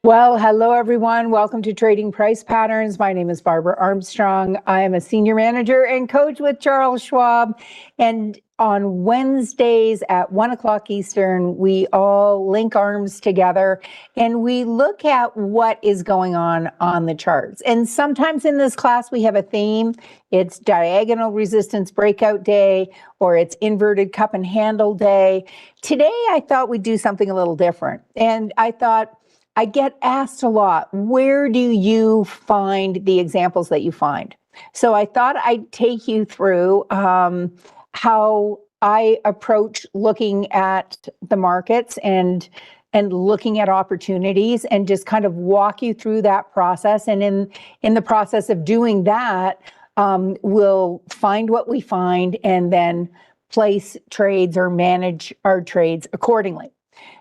Well, hello everyone. Welcome to Trading Price Patterns. My name is Barbara Armstrong. I am a senior manager and coach with Charles Schwab. And on Wednesdays at 1 o'clock Eastern, we all link arms together and we look at what is going on the charts. And sometimes in this class, we have a theme. It's diagonal resistance breakout day, or it's inverted cup and handle day. Today, I thought we'd do something a little different. And I thought, I get asked a lot, where do you find the examples that you find? So I thought I'd take you through how I approach looking at the markets and looking at opportunities, and just kind of walk you through that process. And in the process of doing that, we'll find what we find and then place trades or manage our trades accordingly.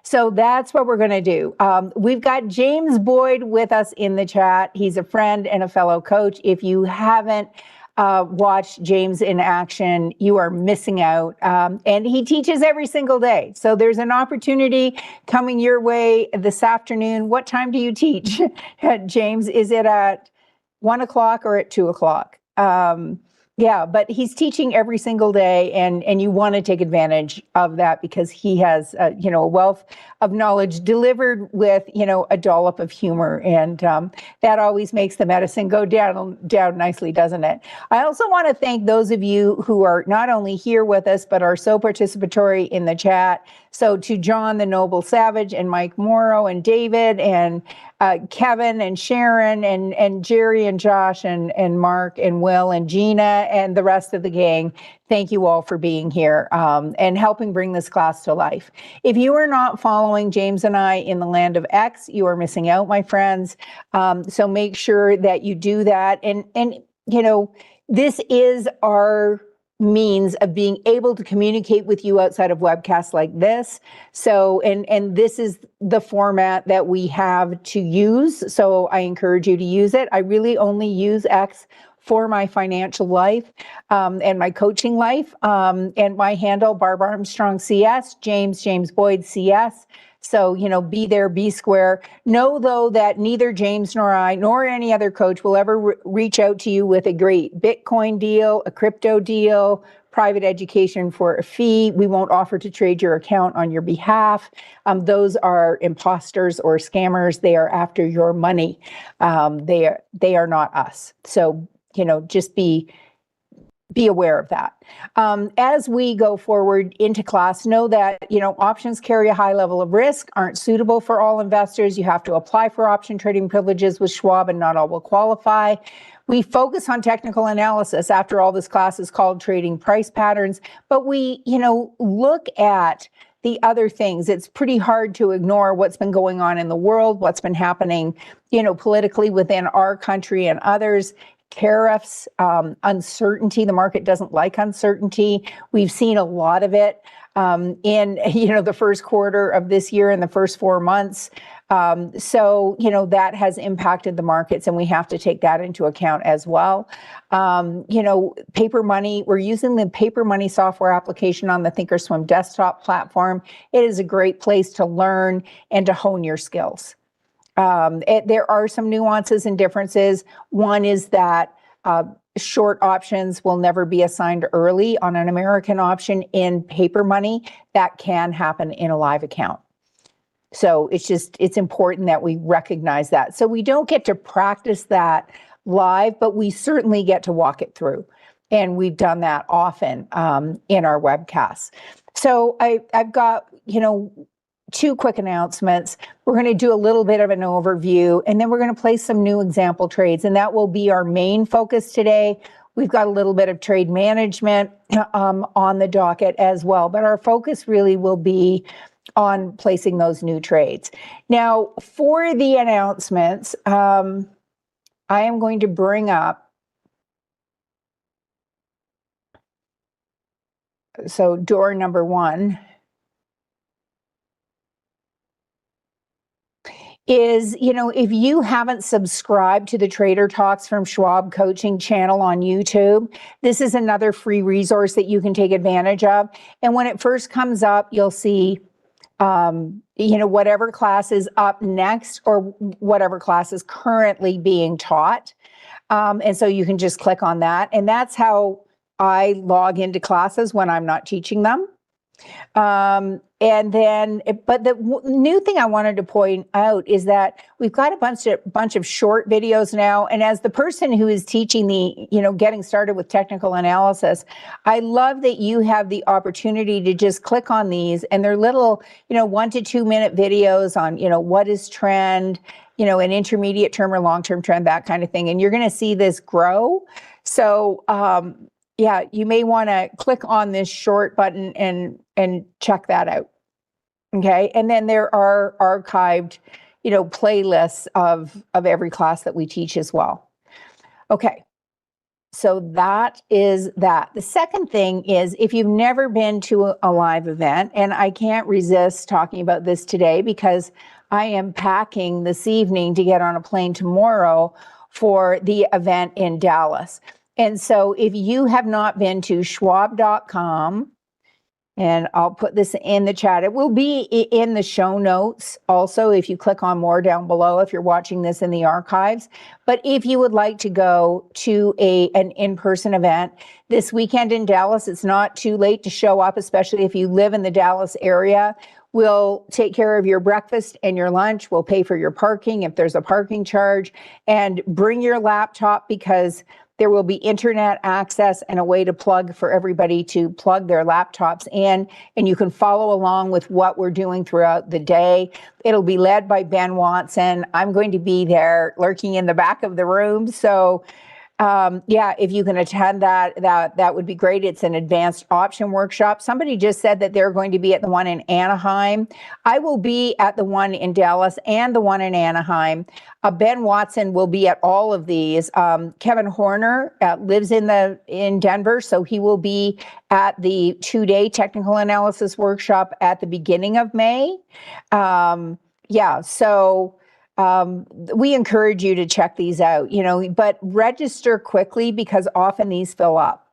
So that's what we're going to do. We've got James Boyd with us in the chat. He's a friend and a fellow coach. If you haven't watched James in action, you are missing out. And he teaches every single day. So there's an opportunity coming your way this afternoon. What time do you teach, James? Is it at 1 o'clock or at 2 o'clock? Yeah, but he's teaching every single day, and you want to take advantage of that because he has, a wealth of knowledge delivered with, a dollop of humor, and that always makes the medicine go down nicely, doesn't it? I also want to thank those of you who are not only here with us, but are so participatory in the chat. So to John, the Noble Savage, and Mike Morrow, and David, and Kevin, and Sharon, and Jerry, and Josh, and Mark, and Will, and Gina, and the rest of the gang, thank you all for being here and helping bring this class to life. If you are not following James and I in the land of X, you are missing out, my friends. So make sure that you do that. And this is our means of being able to communicate with you outside of webcasts like this. So, and this is the format that we have to use. So I encourage you to use it. I really only use X for my financial life and my coaching life. And my handle, Barbara Armstrong CS, James Boyd CS. So, be there, be square. Know, though, that neither James nor I, nor any other coach will ever reach out to you with a great Bitcoin deal, a crypto deal, private education for a fee. We won't offer to trade your account on your behalf. Those are imposters or scammers. They are after your money. They are not us. So, just be aware of that. As we go forward into class, know that, options carry a high level of risk, aren't suitable for all investors. You have to apply for option trading privileges with Schwab, and not all will qualify. We focus on technical analysis. After all, this class is called Trading Price Patterns, but we, look at the other things. It's pretty hard to ignore what's been going on in the world, what's been happening, politically within our country and others. Tariffs, uncertainty. The market doesn't like uncertainty. We've seen a lot of it in, the first quarter of this year and the first 4 months. So, that has impacted the markets, and we have to take that into account as well. Paper money, we're using the Paper Money software application on the Thinkorswim desktop platform. It is a great place to learn and to hone your skills. There are some nuances and differences. One is that short options will never be assigned early on an American option in Paper Money. That can happen in a live account. So it's important that we recognize that. So we don't get to practice that live, but we certainly get to walk it through. And we've done that often in our webcasts. So I've got, two quick announcements. We're going to do a little bit of an overview, and then we're going to place some new example trades, and that will be our main focus today. We've got a little bit of trade management on the docket as well, but our focus really will be on placing those new trades. Now, for the announcements, I am going to bring up, so door number 1. Is, if you haven't subscribed to the Trader Talks from Schwab coaching channel on YouTube, this is another free resource that you can take advantage of. And when it first comes up, you'll see whatever class is up next or whatever class is currently being taught. And so you can just click on that. And that's how I log into classes when I'm not teaching them. But the new thing I wanted to point out is that we've got a bunch of short videos now. And as the person who is teaching getting started with technical analysis, I love that you have the opportunity to just click on these, and they're little, 1 to 2 minute videos on, what is trend, an intermediate term or long-term trend, that kind of thing. And you're going to see this grow. So, yeah, you may want to click on this short button and check that out. Okay. And then there are archived, playlists of every class that we teach as well. Okay. So that is that. The second thing is, if you've never been to a live event, and I can't resist talking about this today because I am packing this evening to get on a plane tomorrow for the event in Dallas. And so if you have not been to schwab.com, and I'll put this in the chat, it will be in the show notes also if you click on more down below if you're watching this in the archives. But if you would like to go to an in-person event this weekend in Dallas, it's not too late to show up, especially if you live in the Dallas area. We'll take care of your breakfast and your lunch. We'll pay for your parking if there's a parking charge, and bring your laptop because there will be internet access and a way to plug for everybody to plug their laptops in, and you can follow along with what we're doing throughout the day. It'll be led by Ben Watson. I'm going to be there lurking in the back of the room. So yeah, if you can attend that would be great. It's an advanced option workshop. Somebody just said that they're going to be at the one in Anaheim. I will be at the one in Dallas and the one in Anaheim. Ben Watson will be at all of these. Kevin Horner lives in Denver, so he will be at the 2-day technical analysis workshop at the beginning of May. Yeah, so we encourage you to check these out, but register quickly because often these fill up.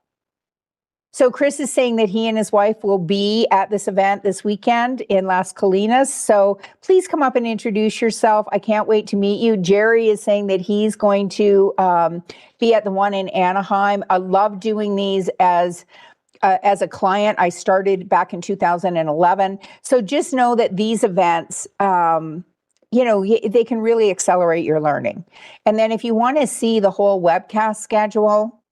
So Chris is saying that he and his wife will be at this event this weekend in Las Colinas. So please come up and introduce yourself. I can't wait to meet you. Jerry is saying that he's going to be at the one in Anaheim. I love doing these as a client. I started back in 2011. So just know that these events, they can really accelerate your learning. And then if you want to see the whole webcast schedule,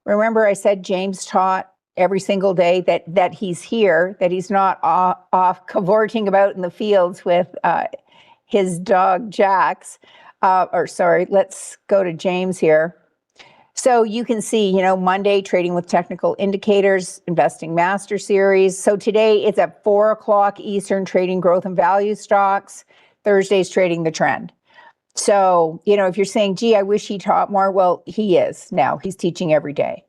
remember I said James taught every single day that he's here, that he's not off cavorting about in the fields with his dog Jax. Let's go to James here. So you can see, Monday, Trading with Technical Indicators, Investing Master Series. So today it's at 4 o'clock Eastern, Trading Growth and Value Stocks. Thursday's Trading the Trend. So, if you're saying, gee, I wish he taught more, well, he is now. He's teaching every day.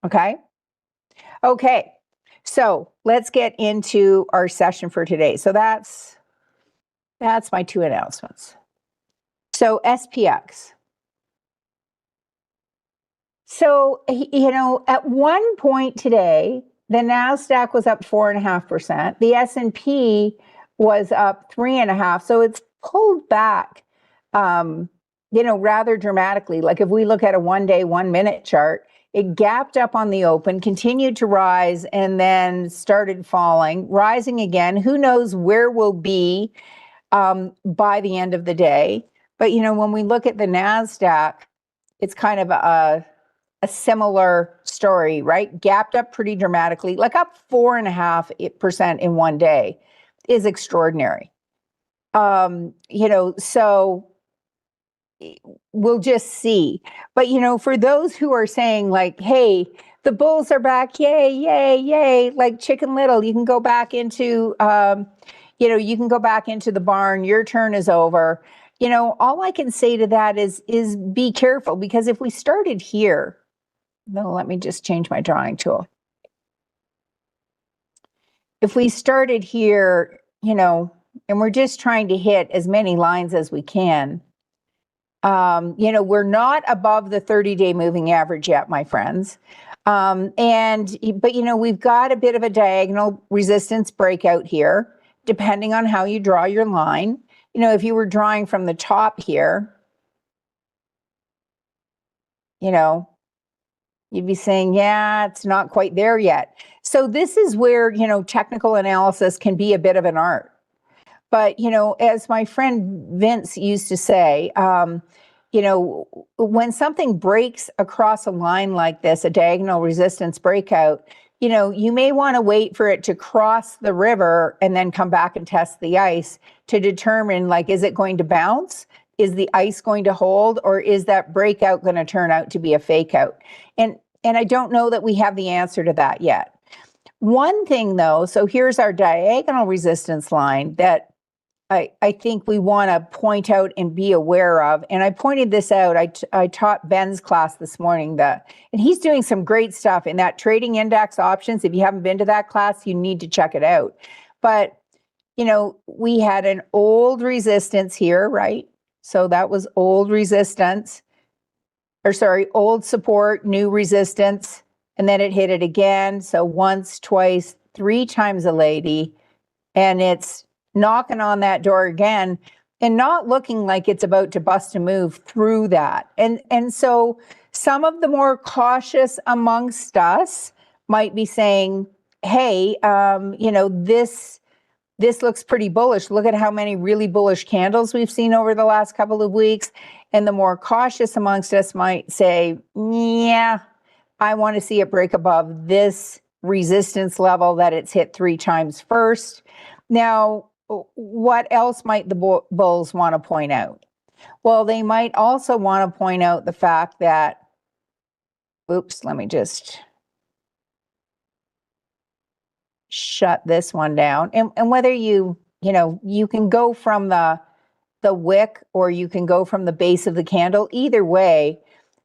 Okay? Okay. So let's get into our session for today. So that's my 2 announcements. So SPX. So, at one point today, the NASDAQ was up 4.5%. The S&P was up 3.5%. So it's pulled back, rather dramatically. Like if we look at a 1-day, 1-minute chart, it gapped up on the open, continued to rise, and then started falling, rising again. Who knows where we'll be by the end of the day. But, when we look at the NASDAQ, it's kind of a similar story, right? Gapped up pretty dramatically, like up 4.5% in 1 day. Is extraordinary. So we'll just see. But, for those who are saying like, hey, the bulls are back, yay, yay, yay, like Chicken Little, you can go back into, you can go back into the barn, your turn is over. All I can say to that is be careful, because if we started here, no, let me just change my drawing tool. If we started here, and we're just trying to hit as many lines as we can, we're not above the 30-day moving average yet, my friends. But we've got a bit of a diagonal resistance breakout here depending on how you draw your line, if you were drawing from the top here, you'd be saying, yeah, it's not quite there yet. So this is where, technical analysis can be a bit of an art. But, as my friend Vince used to say, when something breaks across a line like this, a diagonal resistance breakout, you may want to wait for it to cross the river and then come back and test the ice to determine, like, is it going to bounce? Is the ice going to hold, or is that breakout going to turn out to be a fake out? And I don't know that we have the answer to that yet. One thing though, so here's our diagonal resistance line that I think we want to point out and be aware of. And I pointed this out. I taught Ben's class this morning, and he's doing some great stuff in that trading index options. If you haven't been to that class, you need to check it out. But, we had an old resistance here, right? So that was old resistance, old support, new resistance, and then it hit it again. So once, twice, 3 times a lady, and it's knocking on that door again and not looking like it's about to bust a move through that. And so some of the more cautious amongst us might be saying, hey, this looks pretty bullish. Look at how many really bullish candles we've seen over the last couple of weeks. And the more cautious amongst us might say, yeah, I want to see it break above this resistance level that it's hit 3 times first. Now, what else might the bulls want to point out? Well, they might also want to point out the fact that, let me just shut this one down. And whether you can go from the wick or you can go from the base of the candle, either way,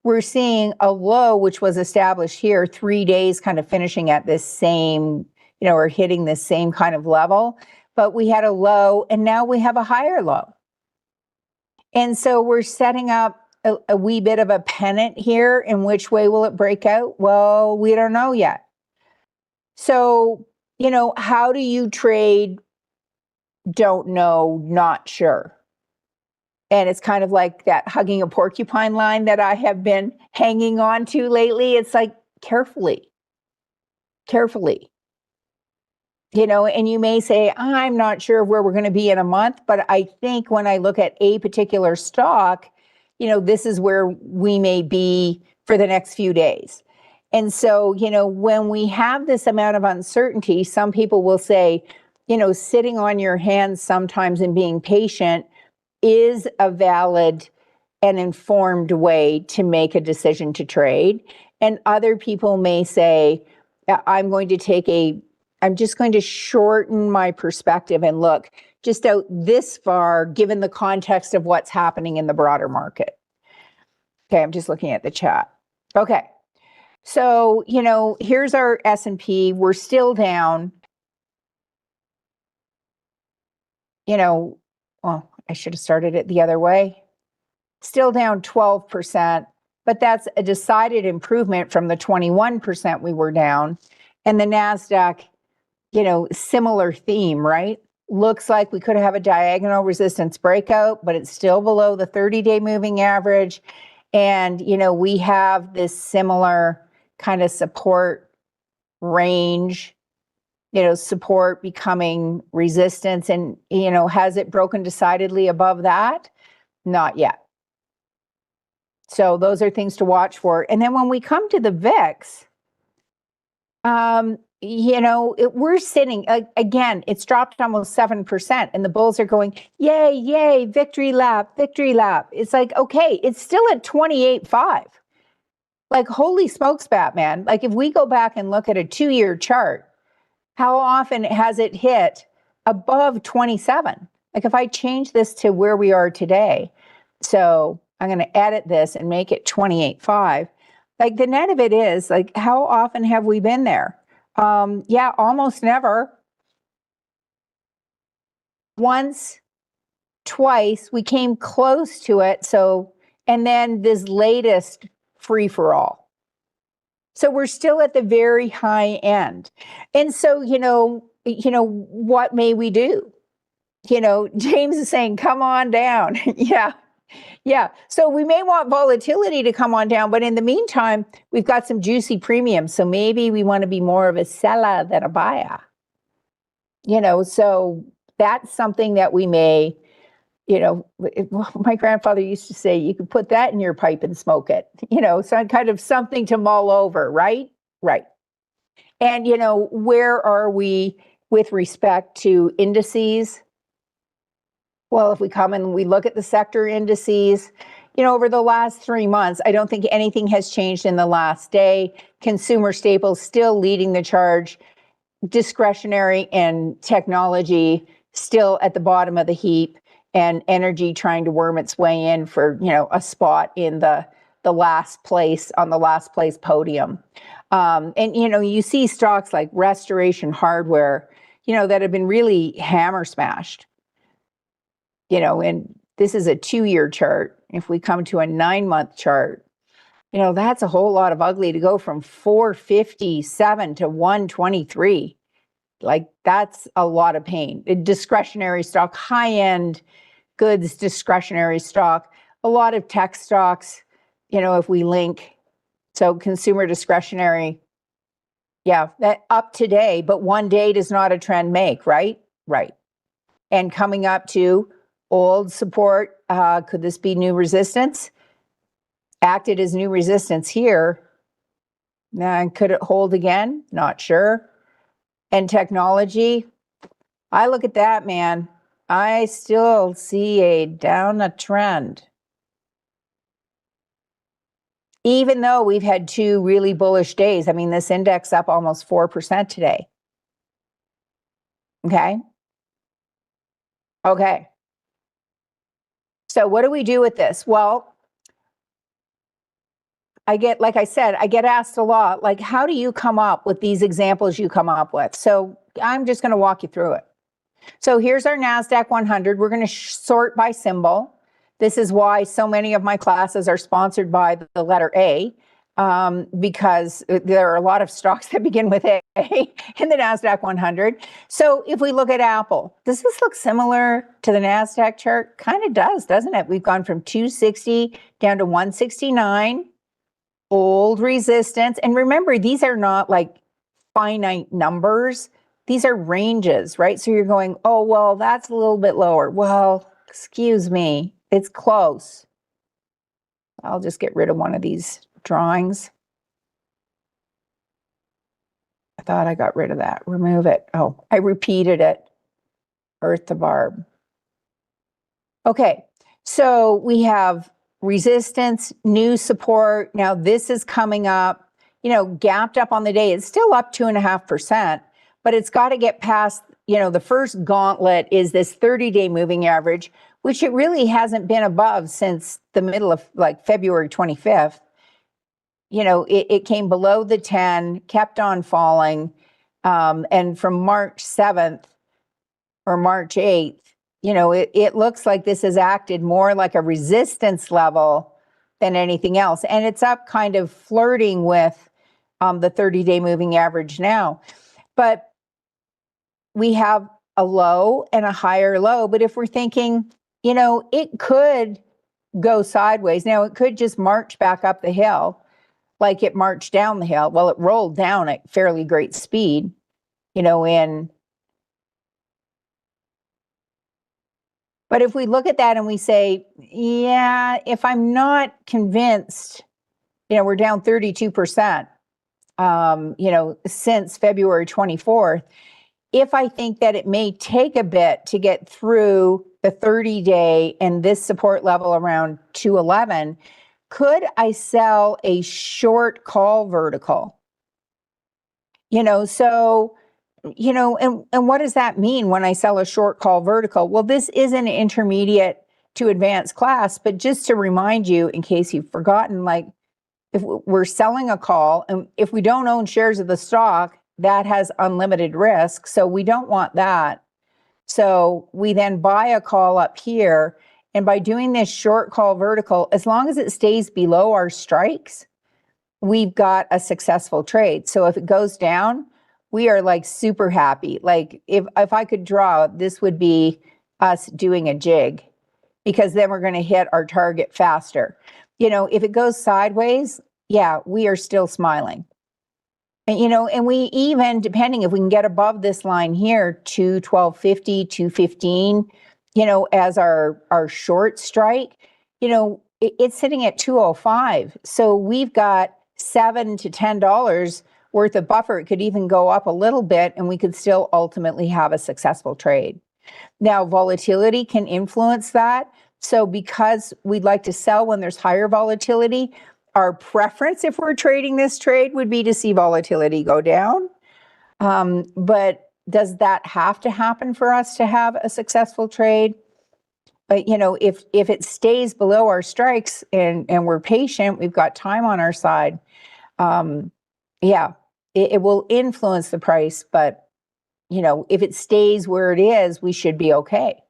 we're seeing a low which was established here 3 days, kind of finishing at this same, or hitting this same kind of level. But we had a low and now we have a higher low. And so we're setting up a wee bit of a pennant here. In which way will it break out? Well, we don't know yet. So, how do you trade? Don't know, not sure. And it's kind of like that hugging a porcupine line that I have been hanging on to lately. It's like, carefully. And you may say, I'm not sure where we're going to be in a month, but I think when I look at a particular stock, this is where we may be for the next few days. And so, when we have this amount of uncertainty, some people will say, sitting on your hands sometimes and being patient is a valid and informed way to make a decision to trade. And other people may say, I'm just going to shorten my perspective and look just out this far, given the context of what's happening in the broader market. Okay, I'm just looking at the chat. Okay, so, here's our S&P. We're still down. Well, I should have started it the other way. Still down 12%, but that's a decided improvement from the 21% we were down. And the NASDAQ, similar theme, right? Looks like we could have a diagonal resistance breakout, but it's still below the 30-day moving average. And, we have this similar kind of support range, support becoming resistance. And, has it broken decidedly above that? Not yet. So those are things to watch for. And then when we come to the VIX, we're sitting, again, it's dropped almost 7%, and the bulls are going, yay, yay, victory lap, victory lap. It's like, okay, it's still at 28.5. Like, holy smokes, Batman. Like, if we go back and look at a 2-year chart, how often has it hit above 27? Like, if I change this to where we are today, so I'm going to edit this and make it 28.5. Like, the net of it is, like, how often have we been there? Yeah, almost never. Once, twice, we came close to it. So, and then this latest free for all. So we're still at the very high end. And so, what may we do? James is saying, come on down. Yeah. Yeah. So we may want volatility to come on down, but in the meantime, we've got some juicy premiums. So maybe we want to be more of a seller than a buyer. So that's something that we may, my grandfather used to say, you could put that in your pipe and smoke it, so kind of something to mull over, right? Right. And, where are we with respect to indices? Well, if we come and we look at the sector indices, over the last 3 months, I don't think anything has changed in the last day. Consumer staples still leading the charge. Discretionary and technology still at the bottom of the heap, and energy trying to worm its way in for, a spot in the last place, on the last place podium. And, you see stocks like Restoration Hardware, that have been really hammer smashed. And this is a 2-year chart. If we come to a 9-month chart, that's a whole lot of ugly to go from 457 to 123. Like, that's a lot of pain. A discretionary stock, high-end goods discretionary stock, a lot of tech stocks, if we link. So consumer discretionary, yeah, that up today, but one day does not a trend make, right? Right. And coming up to old support, could this be new resistance? Acted as new resistance here. Now, could it hold again? Not sure. And technology, I look at that, man. I still see a down a trend. Even though we've had 2 really bullish days. I mean, this index up almost 4% today. Okay. Okay. So what do we do with this? Well, like I said, I get asked a lot, like, how do you come up with these examples you come up with? So I'm just going to walk you through it. So here's our NASDAQ 100. We're going to sort by symbol. This is why so many of my classes are sponsored by the letter A, because there are a lot of stocks that begin with A in the NASDAQ 100. So if we look at Apple, does this look similar to the NASDAQ chart? Kind of does, doesn't it? We've gone from 260 down to 169, old resistance. And remember, these are not like finite numbers. These are ranges, right? So you're going, oh, well, that's a little bit lower. Well, excuse me, it's close. I'll just get rid of one of these drawings. I thought I got rid of that. Remove it. Oh, I repeated it. Earth to Barb. Okay, so we have resistance, new support. Now this is coming up, gapped up on the day. It's still up 2.5%, but it's got to get past, the first gauntlet is this 30-day moving average, which it really hasn't been above since the middle of like February 25th. It came below the 10, kept on falling. And from March 7th or March 8th, it looks like this has acted more like a resistance level than anything else. And it's up kind of flirting with the 30-day moving average now. But we have a low and a higher low. But if we're thinking, it could go sideways. Now, it could just march back up the hill like it marched down the hill. Well, it rolled down at fairly great speed, But if we look at that and we say, yeah, if I'm not convinced, we're down 32%, since February 24th, if I think that it may take a bit to get through the 30-day and this support level around 211, could I sell a short call vertical? So, and what does that mean when I sell a short call vertical? Well, this is an intermediate to advanced class, but just to remind you, in case you've forgotten, like if we're selling a call and if we don't own shares of the stock, that has unlimited risk. So we don't want that. So we then buy a call up here. And by doing this short call vertical, as long as it stays below our strikes, we've got a successful trade. So if it goes down, we are like super happy. Like if I could draw, this would be us doing a jig, because then we're going to hit our target faster. You know, if it goes sideways, yeah, we are still smiling. And, you know, and we even, depending if we can get above this line here, 212.50, 215, you know, as our short strike, you know, it's sitting at 205. So we've got $7 to $10 worth of buffer. It could even go up a little bit and we could still ultimately have a successful trade. Now, volatility can influence that. So because we'd like to sell when there's higher volatility, our preference if we're trading this trade would be to see volatility go down. But does that have to happen for us to have a successful trade? But, you know, if it stays below our strikes and we're patient, we've got time on our side, yeah, it will influence the price. But, you know, if it stays where it is, we should be okay.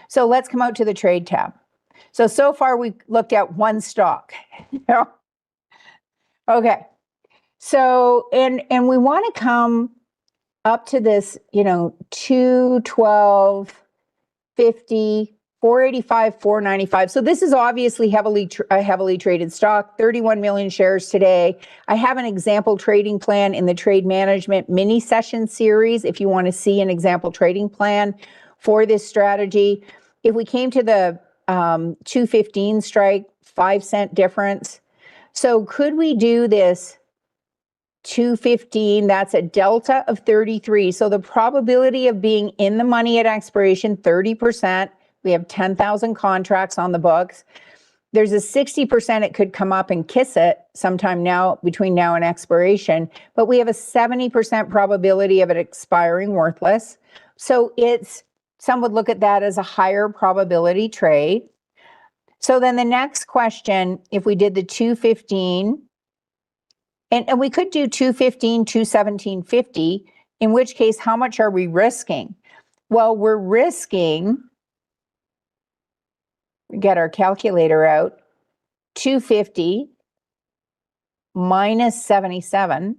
So let's come out to the trade tab. So far we've looked at one stock. Okay. So, and we want to come up to this, you know, 212.50, 485, 495. So this is obviously a heavily traded stock, 31 million shares today. I have an example trading plan in the trade management mini session series if you want to see an example trading plan for this strategy. If we came to the 215 strike, 5-cent difference. So could we do this 215? That's a delta of 33. So the probability of being in the money at expiration, 30%. We have 10,000 contracts on the books. There's a 60% it could come up and kiss it sometime now, between now and expiration, but we have a 70% probability of it expiring worthless. So some would look at that as a higher probability trade. So then the next question, if we did the 215, and we could do 215, 217.50, in which case, how much are we risking? Well, we're risking, get our calculator out, 250 minus 77.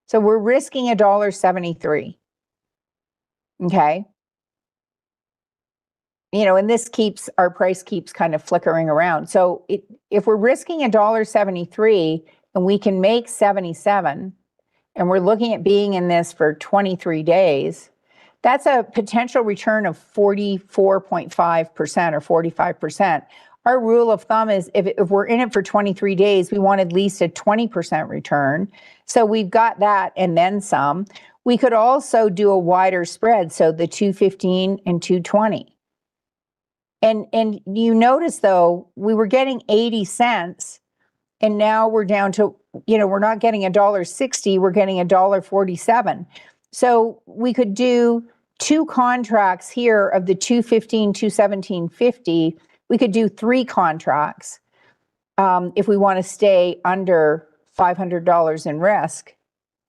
So we're risking $1.73. Okay. You know, and this our price keeps kind of flickering around. So if we're risking $1.73 and we can make 77, and we're looking at being in this for 23 days, that's a potential return of 44.5% or 45%. Our rule of thumb is if we're in it for 23 days, we want at least a 20% return. So we've got that and then some. We could also do a wider spread, so the 215 and 220. And you notice though, we were getting 80 cents and now we're down to, you know, we're not getting $1.60, we're getting $1.47. So we could do 2 contracts here of the 215, 217.50. We could do 3 contracts if we want to stay under $500 in risk.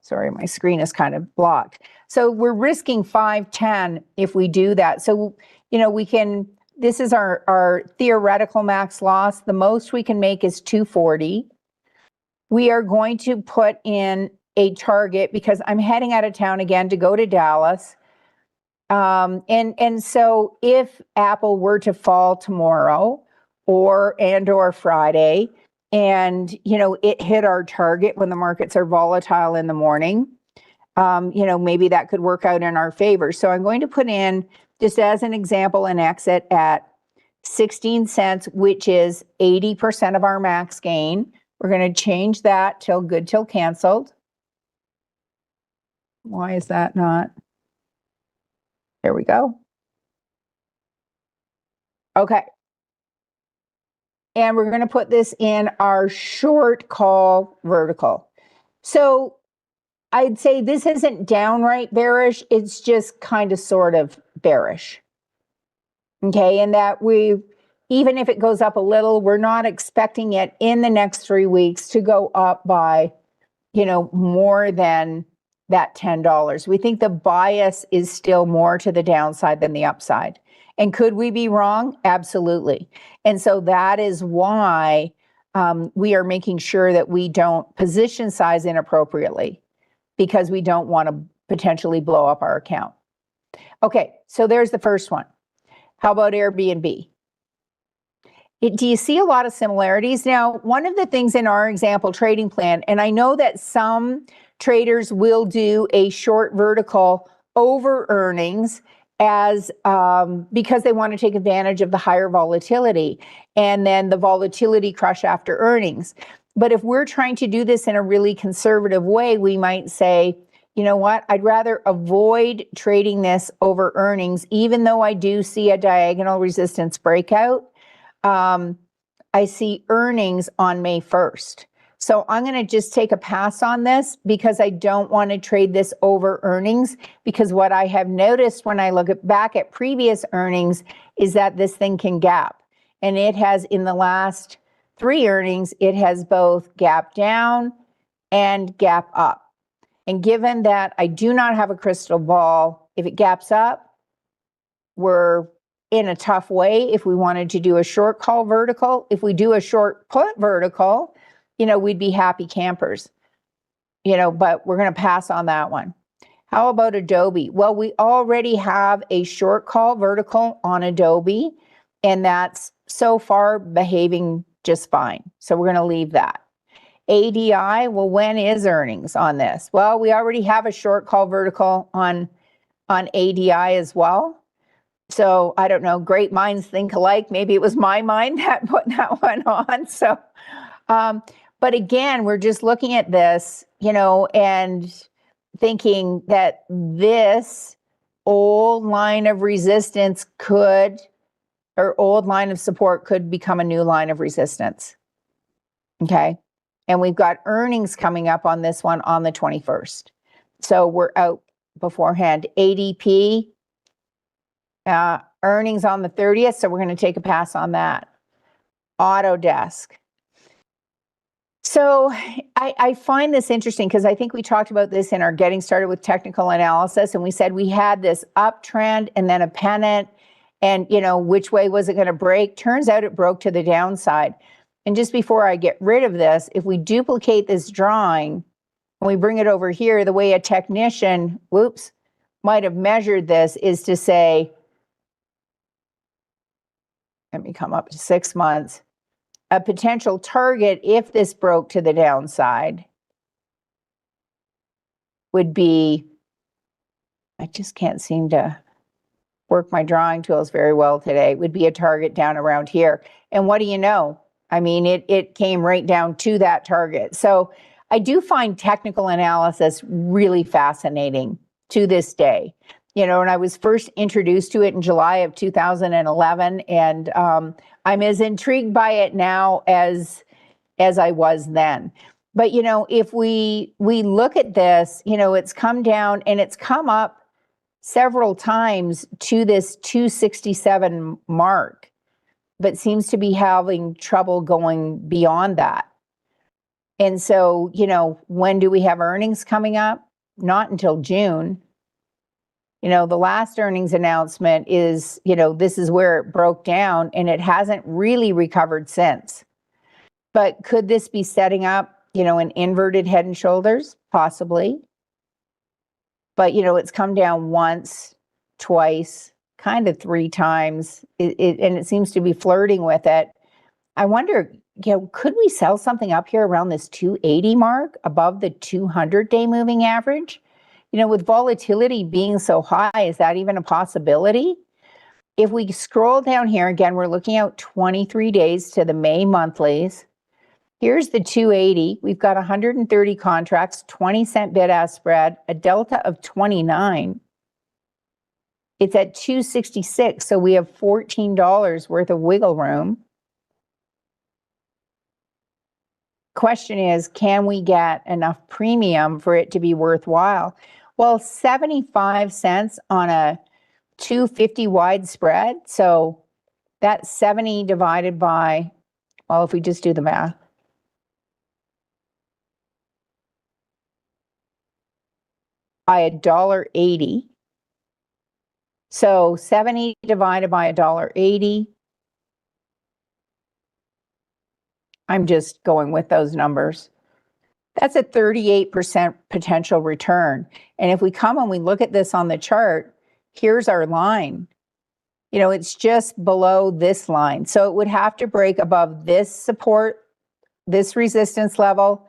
Sorry, my screen is kind of blocked. So we're risking 510 if we do that. So, you know, we can, this is our theoretical max loss. The most we can make is 240. We are going to put in a target because I'm heading out of town again to go to Dallas. And so if Apple were to fall tomorrow or Friday, and, you know, it hit our target when the markets are volatile in the morning, you know, maybe that could work out in our favor. So I'm going to put in, just as an example, an exit at 16 cents, which is 80% of our max gain. We're going to change that till good till canceled. Why is that not? There we go. Okay. And we're going to put this in our short call vertical. So I'd say this isn't downright bearish. It's just kind of sort of bearish. Okay. And that even if it goes up a little, we're not expecting it in the next 3 weeks to go up by, you know, more than that $10. We think the bias is still more to the downside than the upside. And could we be wrong? Absolutely. And so that is why we are making sure that we don't position size inappropriately. because we don't want to potentially blow up our account. Okay, so there's the first one. How about Airbnb? Do you see a lot of similarities? Now, one of the things in our example trading plan, and I know that some traders will do a short vertical over earnings as because they want to take advantage of the higher volatility and then the volatility crush after earnings. But if we're trying to do this in a really conservative way, we might say, you know what, I'd rather avoid trading this over earnings, even though I do see a diagonal resistance breakout. I see earnings on May 1st. So I'm going to just take a pass on this because I don't want to trade this over earnings, because what I have noticed when I look back at previous earnings is that this thing can gap. And it has, in the last 3 earnings, it has both gap down and gap up. And given that I do not have a crystal ball, if it gaps up, we're in a tough way if we wanted to do a short call vertical. If we do a short put vertical, you know, we'd be happy campers, you know, but we're going to pass on that one. How about Adobe? Well, we already have a short call vertical on Adobe, and that's so far behaving just fine. So we're going to leave that. ADI, well, when is earnings on this? Well, we already have a short call vertical on ADI as well. So I don't know, great minds think alike. Maybe it was my mind that put that one on. So, but again, we're just looking at this, you know, and thinking that this old line of resistance could, or old line of support could become a new line of resistance. Okay. And we've got earnings coming up on this one on the 21st. So we're out beforehand. ADP, earnings on the 30th, so we're going to take a pass on that. Autodesk. So I find this interesting because I think we talked about this in our Getting Started with Technical Analysis, and we said we had this uptrend and then a pennant, and you know, which way was it going to break? Turns out it broke to the downside. And just before I get rid of this, if we duplicate this drawing and we bring it over here, the way a technician, whoops, might have measured this is to say, let me come up to 6 months. A potential target, if this broke to the downside, would be, I just can't seem to work my drawing tools very well today, would be a target down around here. And what do you know? I mean, it came right down to that target. So I do find technical analysis really fascinating to this day. You know, and I was first introduced to it in July of 2011, and I'm as intrigued by it now as I was then. But you know, if we look at this, you know, it's come down and it's come up several times to this 267 mark, but seems to be having trouble going beyond that. And so, you know, when do we have earnings coming up? Not until June. You know, the last earnings announcement is, you know, this is where it broke down and it hasn't really recovered since. But could this be setting up, you know, an inverted head and shoulders? Possibly. But, you know, it's come down once, twice, kind of 3 times, and it seems to be flirting with it. I wonder, you know, could we sell something up here around this 280 mark above the 200-day moving average? You know, with volatility being so high, is that even a possibility? If we scroll down here, again, we're looking at 23 days to the May monthlies. Here's the 280. We've got 130 contracts, 20-cent bid-ask spread, a delta of 29. It's at 266, so we have $14 worth of wiggle room. Question is, can we get enough premium for it to be worthwhile? Well, 75 cents on a 250 wide spread. So that's 70 divided by, well, if we just do the math, by $1.80. So 70 divided by $1.80. I'm just going with those numbers. That's a 38% potential return. And if we come and we look at this on the chart, here's our line. You know, it's just below this line. So it would have to break above this support, this resistance level,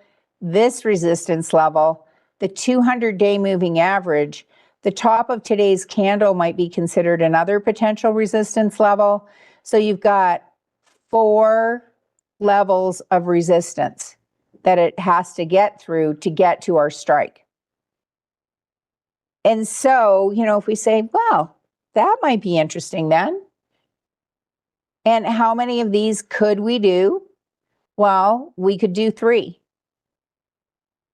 the 200-day moving average. The top of today's candle might be considered another potential resistance level. So you've got 4 levels of resistance that it has to get through to get to our strike. And so, you know, if we say, well, that might be interesting then. And how many of these could we do? Well, we could do 3.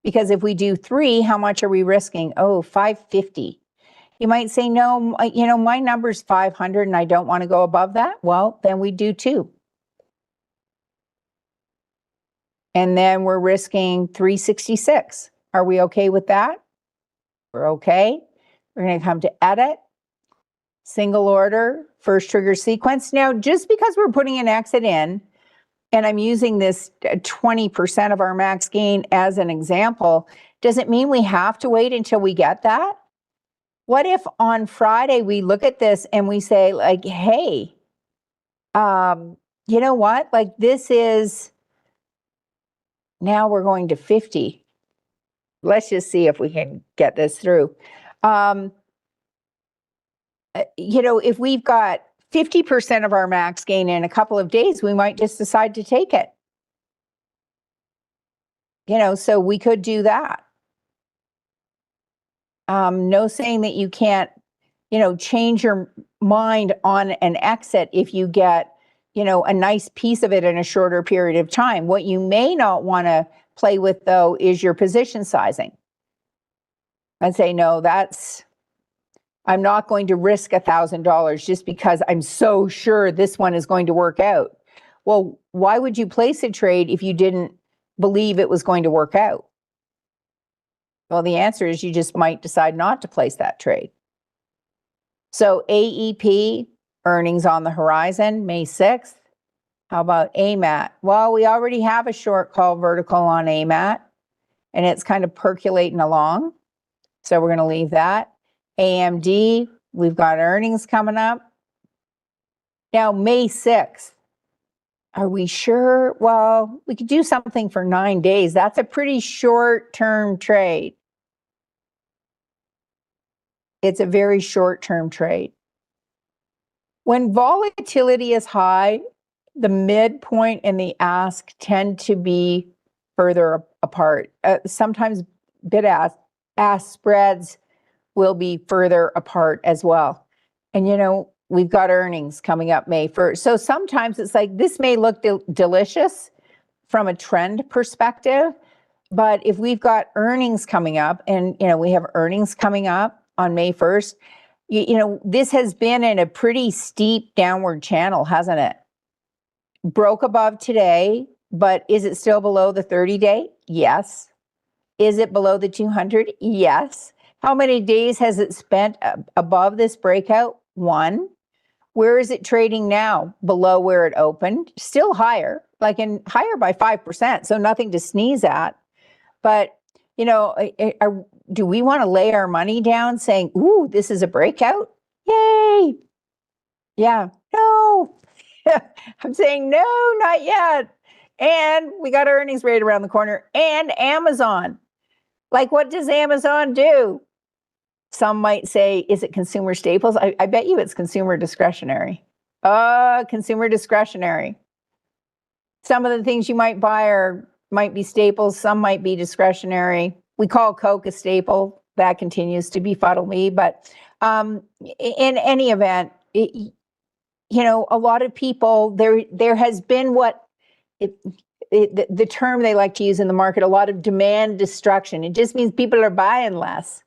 Because if we do 3, how much are we risking? Oh, 550. You might say, no, you know, my number's 500 and I don't want to go above that. Well, then we do 2. And then we're risking 366. Are we okay with that? We're okay. We're going to come to edit, single order, first trigger sequence. Now, just because we're putting an exit in, and I'm using this 20% of our max gain as an example, doesn't mean we have to wait until we get that. What if on Friday we look at this and we say, like, hey, you know what? Like, this is, now we're going to 50. Let's just see if we can get this through. You know, if we've got 50% of our max gain in a couple of days, we might just decide to take it. You know, so we could do that. No saying that you can't, you know, change your mind on an exit if you get, you know, a nice piece of it in a shorter period of time. What you may not want to play with, though, is your position sizing. And say, no, I'm not going to risk $1,000 just because I'm so sure this one is going to work out. Well, why would you place a trade if you didn't believe it was going to work out? Well, the answer is you just might decide not to place that trade. So AEP, earnings on the horizon, May 6th. How about AMAT? Well, we already have a short call vertical on AMAT, and it's kind of percolating along. So we're going to leave that. AMD, we've got earnings coming up. Now, May 6th, are we sure? Well, we could do something for 9 days. That's a pretty short-term trade. It's a very short-term trade. When volatility is high, the midpoint and the ask tend to be further apart. Sometimes bid-ask spreads will be further apart as well. And, you know, we've got earnings coming up May 1st. So sometimes it's like, this may look delicious from a trend perspective, but if we've got earnings coming up, and, you know, we have earnings coming up on May 1st, you know, this has been in a pretty steep downward channel, hasn't it? Broke above today, but is it still below the 30-day? Yes. Is it below the 200? Yes. How many days has it spent above this breakout? 1. Where is it trading now? Below where it opened. Still higher, like higher by 5%, so nothing to sneeze at. But, you know, do we want to lay our money down saying, ooh, this is a breakout? Yay. Yeah, no. I'm saying no, not yet. And we got earnings right around the corner. And Amazon. Like, what does Amazon do? Some might say, is it consumer staples? I bet you it's consumer discretionary. Consumer discretionary. Some of the things you might buy might be staples. Some might be discretionary. We call Coke a staple. That continues to befuddle me. But in any event, you know, a lot of people, there has been the term they like to use in the market, a lot of demand destruction. It just means people are buying less.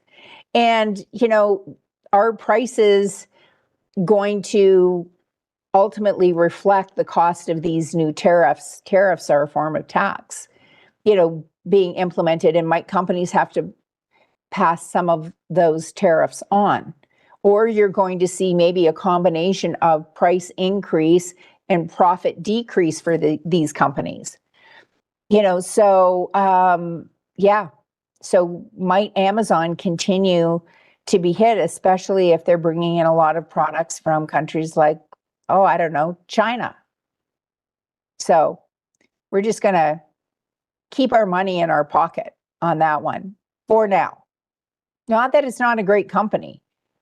And, you know, are prices going to ultimately reflect the cost of these new tariffs? Tariffs are a form of tax, you know, being implemented, and might companies have to pass some of those tariffs on? Or you're going to see maybe a combination of price increase and profit decrease for these companies. You know, so yeah. So might Amazon continue to be hit, especially if they're bringing in a lot of products from countries like, oh, I don't know, China. So we're just going to keep our money in our pocket on that one for now. Not that it's not a great company,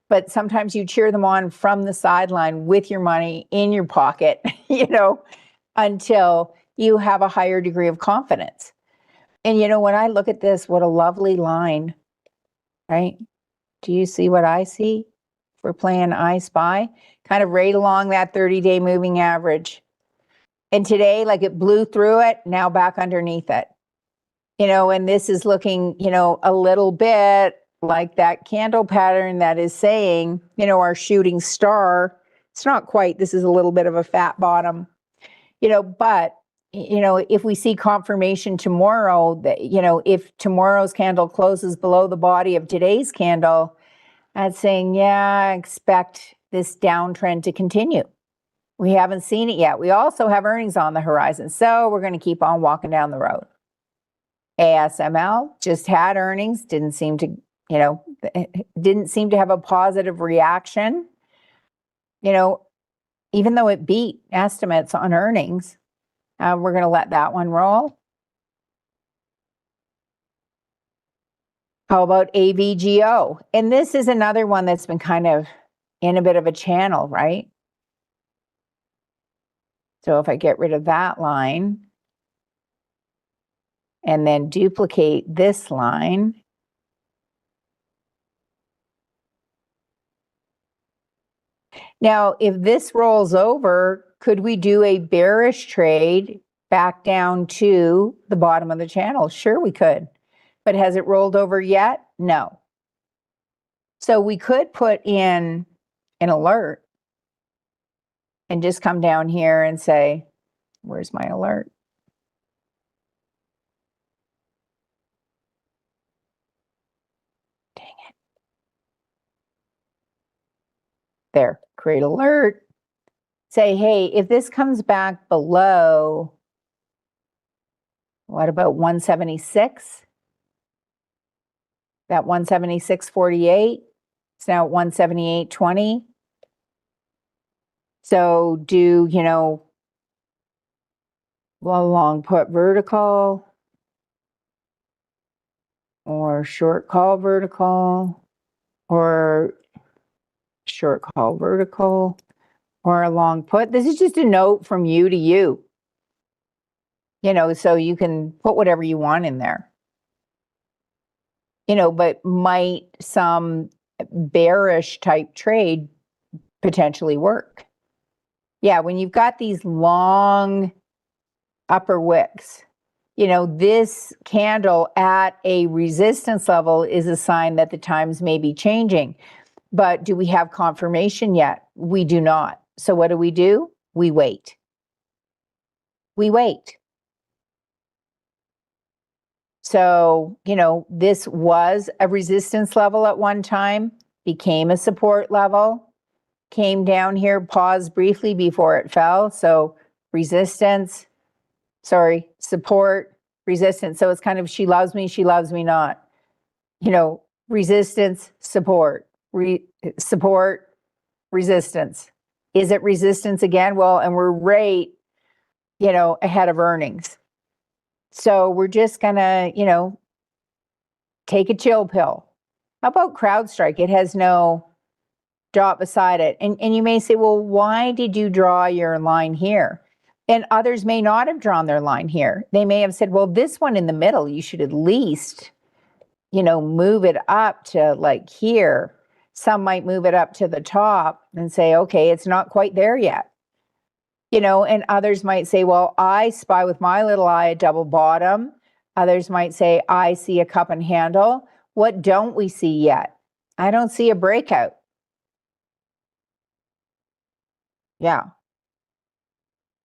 but sometimes you cheer them on from the sideline with your money in your pocket, until you have a higher degree of confidence. And when I look at this, what a lovely line, right? Do you see what I see? We're playing I Spy, kind of right along that 30-day moving average. And today, like, it blew through it, now back underneath it. And this is looking, a little bit like that candle pattern that is saying, our shooting star. It's not quite, this is a little bit of a fat bottom, but if we see confirmation tomorrow that, if tomorrow's candle closes below the body of today's candle, that's saying, yeah, I expect this downtrend to continue. We haven't seen it yet. We also have earnings on the horizon, so we're going to keep on walking down the road. ASML just had earnings, didn't seem to have a positive reaction. Even though it beat estimates on earnings, we're going to let that one roll. How about AVGO? And this is another one that's been kind of in a bit of a channel, right? So if I get rid of that line and then duplicate this line, now if this rolls over, could we do a bearish trade back down to the bottom of the channel? Sure, we could. But has it rolled over yet? No. So we could put in an alert and just come down here and say, where's my alert? Dang it. There, create alert. Say, hey, if this comes back below, what about 176? That 176.48, it's now at 178.20. So do, long put vertical or short call vertical or short call vertical or a long put. This is just a note from you to you, so you can put whatever you want in there. But might some bearish type trade potentially work? Yeah, when you've got these long upper wicks, this candle at a resistance level is a sign that the times may be changing. But do we have confirmation yet? We do not. So what do? We wait. We wait. So, this was a resistance level at one time, became a support level, came down here, paused briefly before it fell. So support, resistance. So it's kind of, she loves me not. Resistance, support, support, resistance. Is it resistance again? Well, and we're right, ahead of earnings. So we're just gonna, take a chill pill. How about CrowdStrike? It has no dot beside it. And you may say, well, why did you draw your line here? And others may not have drawn their line here. They may have said, well, this one in the middle, you should at least, move it up to like here. Some might move it up to the top and say, okay, it's not quite there yet. And others might say, well, I spy with my little eye a double bottom. Others might say, I see a cup and handle. What don't we see yet? I don't see a breakout. Yeah.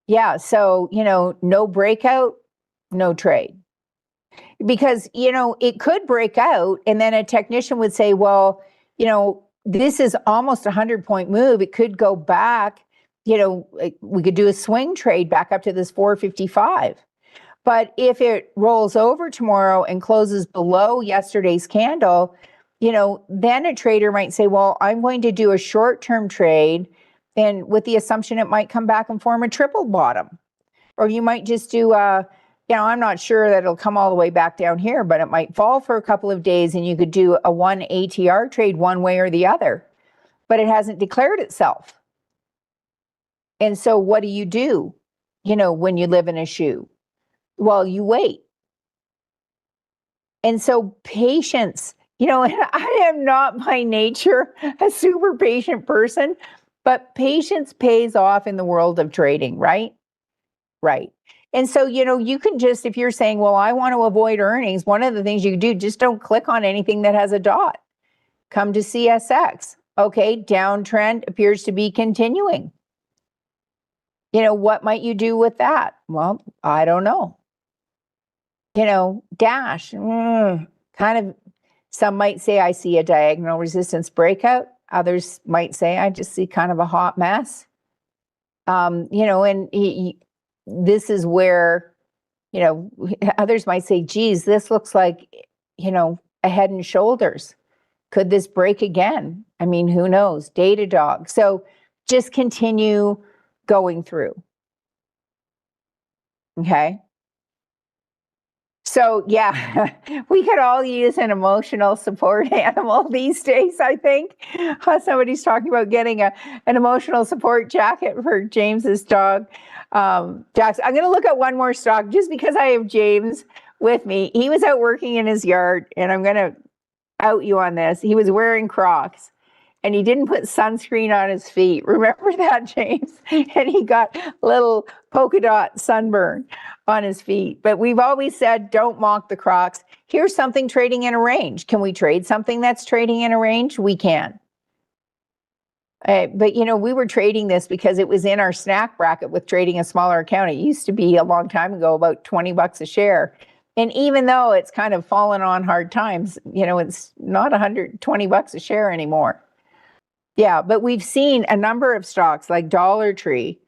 Yeah. So, no breakout, no trade. Because, it could break out and then a technician would say, well, this is almost a 100-point move. It could go back. We could do a swing trade back up to this 455. But if it rolls over tomorrow and closes below yesterday's candle, then a trader might say, well, I'm going to do a short-term trade, and with the assumption it might come back and form a triple bottom. Or you might just do I'm not sure that it'll come all the way back down here, but it might fall for a couple of days and you could do a 1 ATR trade one way or the other, but it hasn't declared itself. And so what do? When you live in a shoe? Well, you wait. And so patience, and I am not by nature a super patient person, but patience pays off in the world of trading, right? Right. And so, you can just, if you're saying, well, I want to avoid earnings, one of the things you can do, just don't click on anything that has a dot. Come to CSX. Okay, downtrend appears to be continuing. What might you do with that? Well, I don't know. Dash, kind of, some might say I see a diagonal resistance breakout. Others might say I just see kind of a hot mess. This is where, others might say, geez, this looks like, a head and shoulders. Could this break again? I mean, who knows? Datadog. So just continue going through. Okay. So yeah, we could all use an emotional support animal these days, I think. Somebody's talking about getting an emotional support jacket for James's dog. Jax, I'm going to look at one more stock just because I have James with me. He was out working in his yard, and I'm going to out you on this. He was wearing Crocs, and he didn't put sunscreen on his feet. Remember that, James? And he got a little polka dot sunburn on his feet. But we've always said, don't mock the Crocs. Here's something trading in a range. Can we trade something that's trading in a range? We can. But, we were trading this because it was in our snack bracket with trading a smaller account. It used to be a long time ago, about $20 a share. And even though it's kind of fallen on hard times, it's not $120 a share anymore. Yeah, but we've seen a number of stocks like Dollar Tree,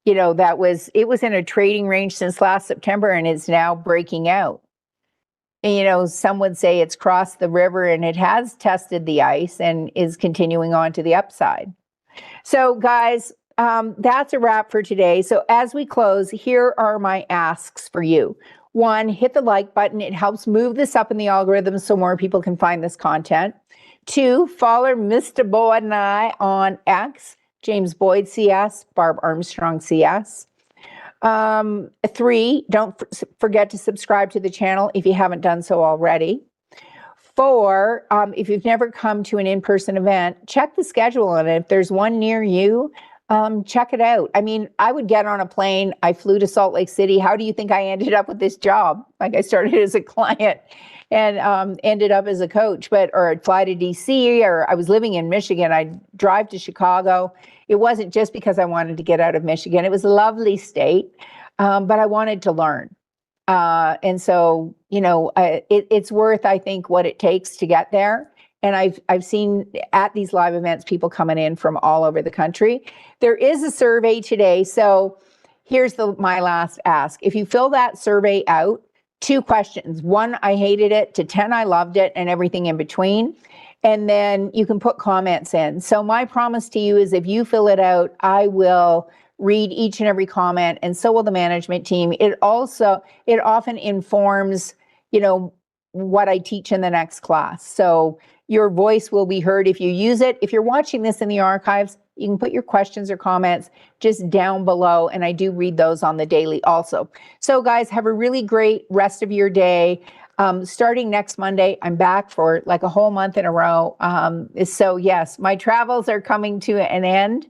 it was in a trading range since last September and is now breaking out. And, some would say it's crossed the river and it has tested the ice and is continuing on to the upside. So guys, that's a wrap for today. So as we close, here are my asks for you. 1, hit the like button. It helps move this up in the algorithm so more people can find this content. 2, follow Mr. Boyd and I on X, James Boyd CS, Barb Armstrong CS. 3, don't forget to subscribe to the channel if you haven't done so already. 4, if you've never come to an in-person event, check the schedule, and if there's one near you, check it out. I mean, I would get on a plane. I flew to Salt Lake City. How do you think I ended up with this job? Like, I started as a client and ended up as a coach, or I'd fly to DC, or I was living in Michigan. I'd drive to Chicago. It wasn't just because I wanted to get out of Michigan. It was a lovely state, but I wanted to learn. And so, it's worth, I think, what it takes to get there. And I've seen at these live events, people coming in from all over the country. There is a survey today. So here's my last ask. If you fill that survey out, 2 questions. 1, I hated it, to 10, I loved it, and everything in between. And then you can put comments in. So my promise to you is if you fill it out, I will read each and every comment, and so will the management team. It often informs, what I teach in the next class. So your voice will be heard if you use it. If you're watching this in the archives, you can put your questions or comments just down below, and I do read those on the daily also. So guys, have a really great rest of your day. Starting next Monday, I'm back for like a whole month in a row. So yes, my travels are coming to an end.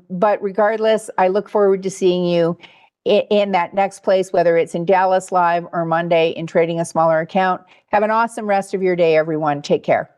But regardless, I look forward to seeing you in that next place, whether it's in Dallas Live or Monday in Trading a Smaller Account. Have an awesome rest of your day, everyone. Take care.